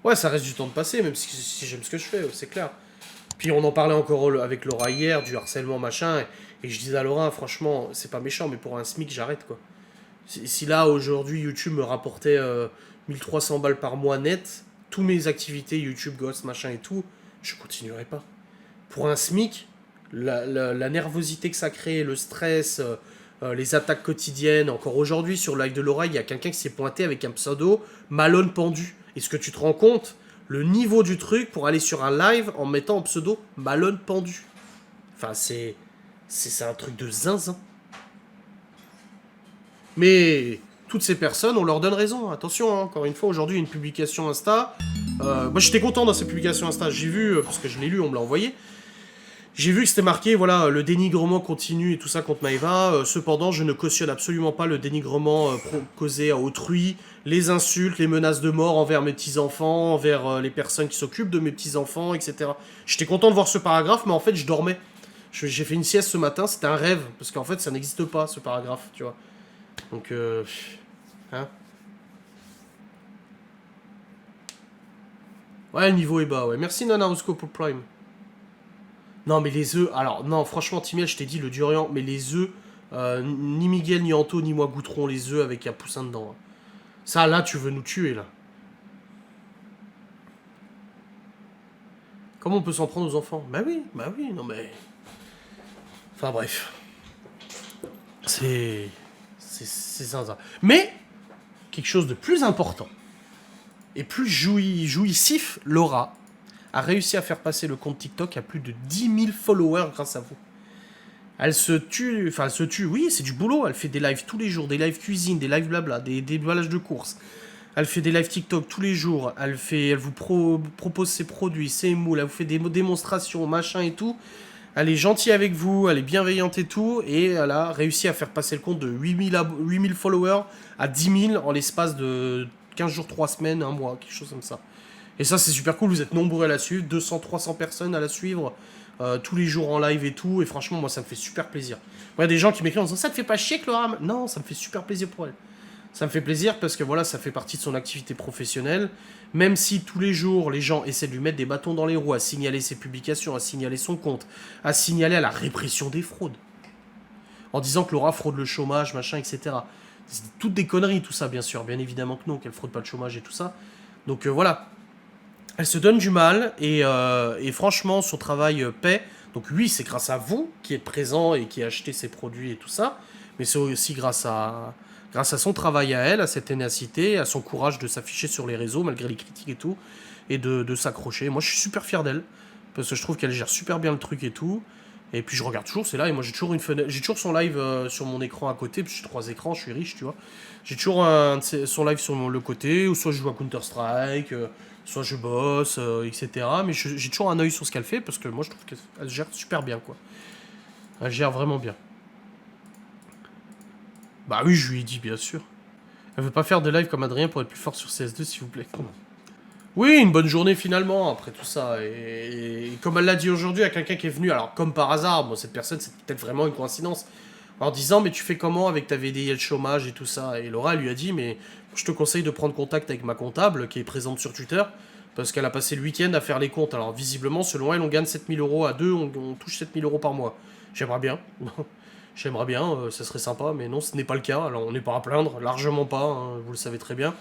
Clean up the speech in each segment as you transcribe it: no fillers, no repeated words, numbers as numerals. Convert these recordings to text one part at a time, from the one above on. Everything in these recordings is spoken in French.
Ouais, ça reste du temps de passer, même si j'aime ce que je fais, c'est clair. Puis on en parlait encore avec Laura hier, du harcèlement, machin, et je disais à Laura, franchement, c'est pas méchant, mais pour un SMIC, j'arrête, quoi. Si là, aujourd'hui, YouTube me rapportait 1300 balles par mois net, tous mes activités, YouTube, Ghost, machin et tout, je continuerai pas. Pour un SMIC, la nervosité que ça crée, le stress, les attaques quotidiennes, encore aujourd'hui, sur le live de Laura, il y a quelqu'un qui s'est pointé avec un pseudo Malone pendu. Est-ce que tu te rends compte le niveau du truc pour aller sur un live en mettant en pseudo Malone pendu? Enfin, c'est un truc de zinzin. Mais toutes ces personnes, on leur donne raison. Attention, hein, encore une fois, aujourd'hui, une publication Insta. Moi, j'étais content dans ces publications Insta. J'ai vu, parce que je l'ai lu, on me l'a envoyé. J'ai vu que c'était marqué, voilà, le dénigrement continue et tout ça contre Maëva. Cependant, je ne cautionne absolument pas le dénigrement causé à autrui, les insultes, les menaces de mort envers mes petits-enfants, envers les personnes qui s'occupent de mes petits-enfants, etc. J'étais content de voir ce paragraphe, mais en fait, je dormais. J'ai fait une sieste ce matin, c'était un rêve, parce qu'en fait, ça n'existe pas, ce paragraphe, tu vois. Donc, hein. Ouais, le niveau est bas, ouais. Merci Nana Roscoe pour Prime. Non, mais les œufs. Alors, non, franchement, Timéa, je t'ai dit le durian, mais les œufs, ni Miguel, ni Anto, ni moi goûterons les œufs avec un poussin dedans, hein. Ça, là, tu veux nous tuer, là. Comment on peut s'en prendre aux enfants? Bah oui, non mais. Enfin, bref. C'est. C'est ça. Mais, quelque chose de plus important et plus jouissif, Laura a réussi à faire passer le compte TikTok à plus de 10 000 followers grâce à vous. Elle se tue, enfin elle se tue, oui, c'est du boulot. Elle fait des lives tous les jours, des lives cuisine, des lives blabla, des déballages de courses. Elle fait des lives TikTok tous les jours. Elle vous propose ses produits, ses moules. Elle vous fait des démonstrations, machin et tout. Elle est gentille avec vous, elle est bienveillante et tout. Et elle a réussi à faire passer le compte de 8 000 followers à 10 000 en l'espace de 15 jours, 3 semaines, un mois, quelque chose comme ça. Et ça, c'est super cool. Vous êtes nombreux à la suivre, 200, 300 personnes à la suivre, tous les jours en live et tout. Et franchement, moi, ça me fait super plaisir. Il y a des gens qui m'écrivent en disant ça te fait pas chier que Laura. Non, ça me fait super plaisir pour elle. Ça me fait plaisir parce que voilà, ça fait partie de son activité professionnelle. Même si tous les jours, les gens essaient de lui mettre des bâtons dans les roues, à signaler ses publications, à signaler son compte, à signaler à la répression des fraudes. En disant que Laura fraude le chômage, machin, etc. C'est toutes des conneries, tout ça, bien sûr. Bien évidemment que non, qu'elle fraude pas le chômage et tout ça. Donc voilà, elle se donne du mal et franchement, son travail paie. Donc oui, c'est grâce à vous qui êtes présent et qui achetez ses produits et tout ça, mais c'est aussi grâce à son travail à elle, à cette ténacité, à son courage de s'afficher sur les réseaux malgré les critiques et tout, et de s'accrocher. Moi, je suis super fier d'elle parce que je trouve qu'elle gère super bien le truc et tout. Et puis je regarde toujours ses lives. Moi, j'ai toujours une fenêtre, j'ai toujours son live sur mon écran à côté. Puis j'ai 3 écrans, je suis riche, tu vois. J'ai toujours son live sur le côté, ou soit je joue à Counter Strike. Soit je bosse, etc. Mais j'ai toujours un œil sur ce qu'elle fait parce que moi je trouve qu'elle gère super bien, quoi. Elle gère vraiment bien. Bah oui, je lui ai dit, bien sûr. Elle veut pas faire de live comme Adrien pour être plus fort sur CS2, s'il vous plaît. Oui, une bonne journée finalement, après tout ça. Et comme elle l'a dit aujourd'hui à quelqu'un qui est venu, alors comme par hasard, bon, cette personne, c'est peut-être vraiment une coïncidence, en disant, mais tu fais comment avec ta VDI et le chômage et tout ça? Et Laura lui a dit, mais je te conseille de prendre contact avec ma comptable qui est présente sur Twitter, parce qu'elle a passé le week-end à faire les comptes. Alors visiblement, selon elle, on gagne 7 000 € à deux, on touche 7 000 € par mois. J'aimerais bien. J'aimerais bien, ça serait sympa, mais non, ce n'est pas le cas. Alors on n'est pas à plaindre, largement pas, hein, vous le savez très bien.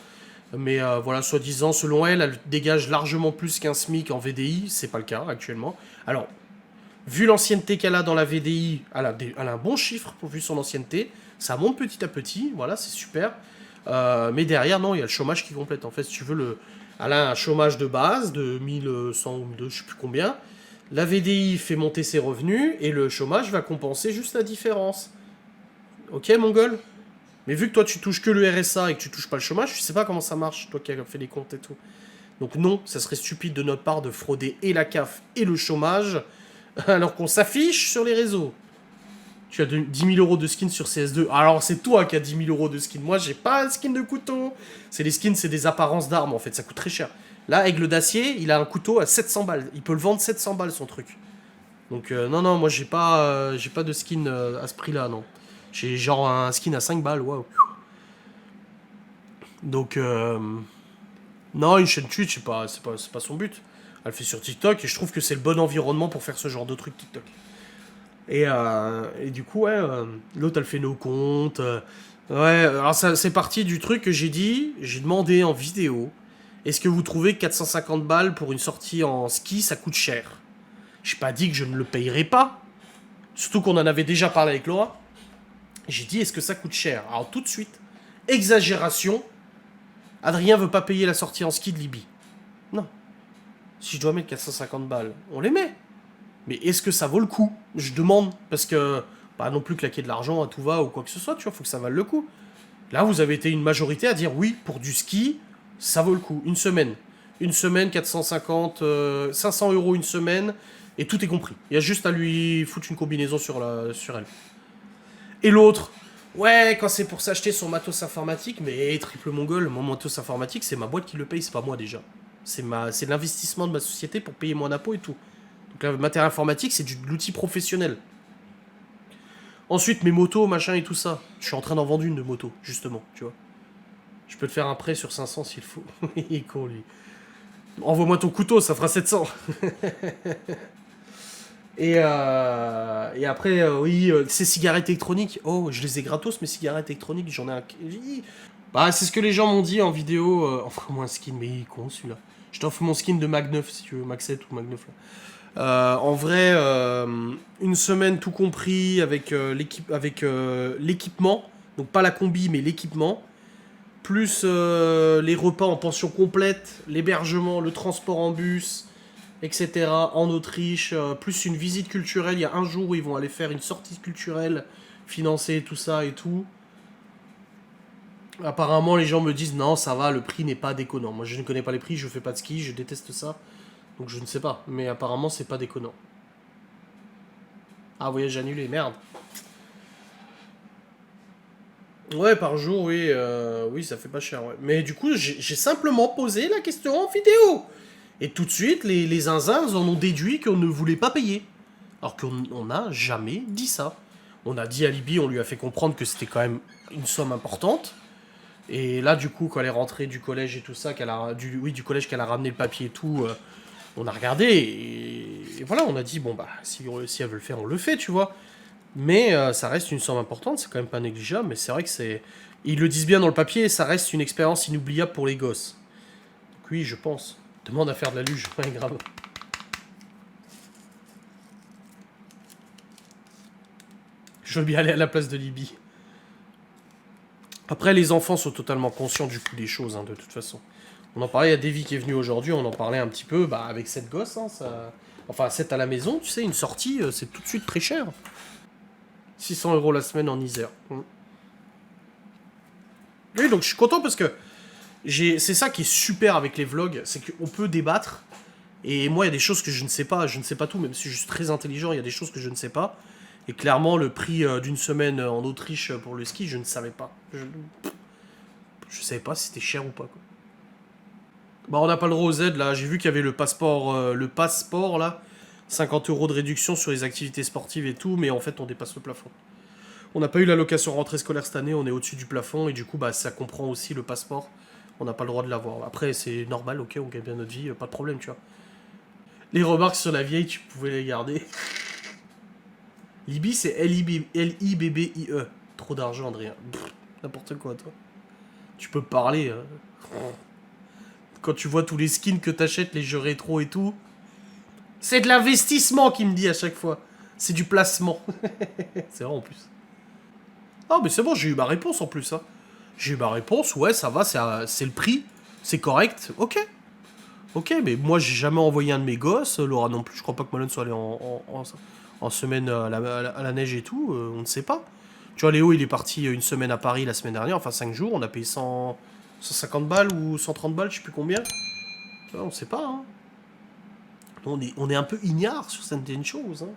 Mais voilà, soi-disant, selon elle, elle dégage largement plus qu'un SMIC en VDI, c'est pas le cas actuellement. Alors, vu l'ancienneté qu'elle a dans la VDI, elle a un bon chiffre pour vu son ancienneté. Ça monte petit à petit, voilà, c'est super. Mais derrière, non, il y a le chômage qui complète. En fait, si tu veux, elle a un chômage de base de 1100 ou 2, je sais plus combien. La VDI fait monter ses revenus et le chômage va compenser juste la différence. Ok, Mongol? Mais vu que toi tu touches que le RSA et que tu touches pas le chômage, je sais pas comment ça marche, toi qui as fait les comptes et tout. Donc non, ça serait stupide de notre part de frauder et la CAF et le chômage alors qu'on s'affiche sur les réseaux. Tu as 10 000 € de skin sur CS2. Alors c'est toi qui as 10 000 € de skin. Moi j'ai pas un skin de couteau. C'est les skins, c'est des apparences d'armes en fait. Ça coûte très cher. Là, Aigle d'acier, il a un couteau à 700 balles. Il peut le vendre 700 balles son truc. Donc non, non, moi j'ai pas de skin à ce prix-là, non. J'ai genre un skin à 5 balles, waouh. Donc Non, une chaîne Twitch, c'est pas son but. Elle fait sur TikTok et je trouve que c'est le bon environnement pour faire ce genre de truc TikTok. Et du coup, ouais, l'autre elle fait nos comptes. Ouais, alors ça, c'est parti du truc que j'ai dit, j'ai demandé en vidéo. Est-ce que vous trouvez que 450 balles pour une sortie en ski, ça coûte cher? J'ai pas dit que je ne le payerais pas. Surtout qu'on en avait déjà parlé avec Laura. J'ai dit, est-ce que ça coûte cher? Alors tout de suite, exagération. Adrien veut pas payer la sortie en ski de Libye. Non. Si je dois mettre 450 balles, on les met. Mais est-ce que ça vaut le coup? Je demande. Parce que, pas non plus claquer de l'argent à tout va ou quoi que ce soit, tu vois, faut que ça vaille le coup. Là, vous avez été une majorité à dire oui, pour du ski, ça vaut le coup. Une semaine. Une semaine, 450, 500 euros une semaine, et tout est compris. Il y a juste à lui foutre une combinaison sur elle. Et l'autre, ouais, quand c'est pour s'acheter son matos informatique, mais triple mongol, mon matos informatique, c'est ma boîte qui le paye, c'est pas moi déjà. C'est l'investissement de ma société pour payer mon impôt et tout. Donc le matériel informatique, c'est de l'outil professionnel. Ensuite, mes motos, machin et tout ça. Je suis en train d'en vendre une de moto, justement, tu vois. Je peux te faire un prêt sur 500 s'il faut. Il est con, lui. Envoie-moi ton couteau, ça fera 700. Et après, oui, ces cigarettes électroniques. Oh, je les ai gratos, mes cigarettes électroniques. J'en ai un. Bah, c'est ce que les gens m'ont dit en vidéo. Offre-moi un skin, mais il est con celui-là. Je t'offre mon skin de Mag 9 si tu veux, Mag 7 ou Mag 9 là. En vrai, une semaine tout compris avec l'équipement. Donc pas la combi, mais l'équipement. Plus les repas en pension complète, l'hébergement, le transport en bus, etc. en Autriche, plus une visite culturelle. Il y a un jour où ils vont aller faire une sortie culturelle, financer tout ça et tout. Apparemment, les gens me disent non, ça va, le prix n'est pas déconnant. Moi, je ne connais pas les prix, je fais pas de ski, je déteste ça. Donc, je ne sais pas. Mais apparemment, c'est pas déconnant. Ah, voyage annulé, merde. Ouais, par jour, oui, oui, ça fait pas cher, ouais. Mais du coup, j'ai simplement posé la question en vidéo. Et tout de suite, les zinzins en ont déduit qu'on ne voulait pas payer. Alors qu'on n'a jamais dit ça. On a dit à Libye, on lui a fait comprendre que c'était quand même une somme importante. Et là, du coup, quand elle est rentrée du collège et tout ça, du collège qu'elle a ramené le papier et tout, on a regardé et voilà, on a dit, bon, bah, si elle veut le faire, on le fait, tu vois. Mais ça reste une somme importante, c'est quand même pas négligeable, mais c'est vrai que c'est... Ils le disent bien dans le papier, ça reste une expérience inoubliable pour les gosses. Donc oui, je pense. Demande à faire de la luge, ouais, grave. Je veux bien aller à la place de Libye. Après, les enfants sont totalement conscients du coût des choses, hein, de toute façon. On en parlait, il y a Davy qui est venu aujourd'hui, on en parlait un petit peu, bah, avec cette gosse, hein, ça... Enfin, cette à la maison, tu sais, une sortie, c'est tout de suite très cher. 600 € la semaine en Isère. Oui, donc je suis content parce que c'est ça qui est super avec les vlogs, c'est qu'on peut débattre. Et moi, il y a des choses que je ne sais pas tout, même si je suis très intelligent, il y a des choses que je ne sais pas. Et clairement, le prix d'une semaine en Autriche pour le ski, je ne savais pas. Je savais pas si c'était cher ou pas, quoi. Bah, on n'a pas le droit aux aides, là. J'ai vu qu'il y avait le passeport, là. 50 € de réduction sur les activités sportives et tout, mais en fait, on dépasse le plafond. On n'a pas eu l'allocation rentrée scolaire cette année, on est au-dessus du plafond, et du coup, bah, ça comprend aussi le passeport. On n'a pas le droit de l'avoir. Après, c'est normal, ok, on gagne bien notre vie, pas de problème, tu vois. Les remarques sur la vieille, tu pouvais les garder. Libye, c'est L-I-B-B-I-E. Trop d'argent, Adrien. N'importe quoi, toi. Tu peux parler. Quand tu vois tous les skins que t'achètes, les jeux rétro et tout. C'est de l'investissement qu'il me dit à chaque fois. C'est du placement. C'est vrai en plus. Ah, mais c'est bon, j'ai eu ma réponse en plus. Hein. J'ai eu ma réponse, ouais, ça va, c'est le prix. C'est correct. Ok. Ok, mais moi, j'ai jamais envoyé un de mes gosses. Laura non plus. Je crois pas que Malone soit allé en semaine à la neige et tout. On ne sait pas. Tu vois, Léo, il est parti une semaine à Paris la semaine dernière, enfin 5 jours. On a payé 150 balles ou 130 balles, je sais plus combien. Tu vois, on sait pas. Hein. On est un peu ignare sur certaines choses. Hein.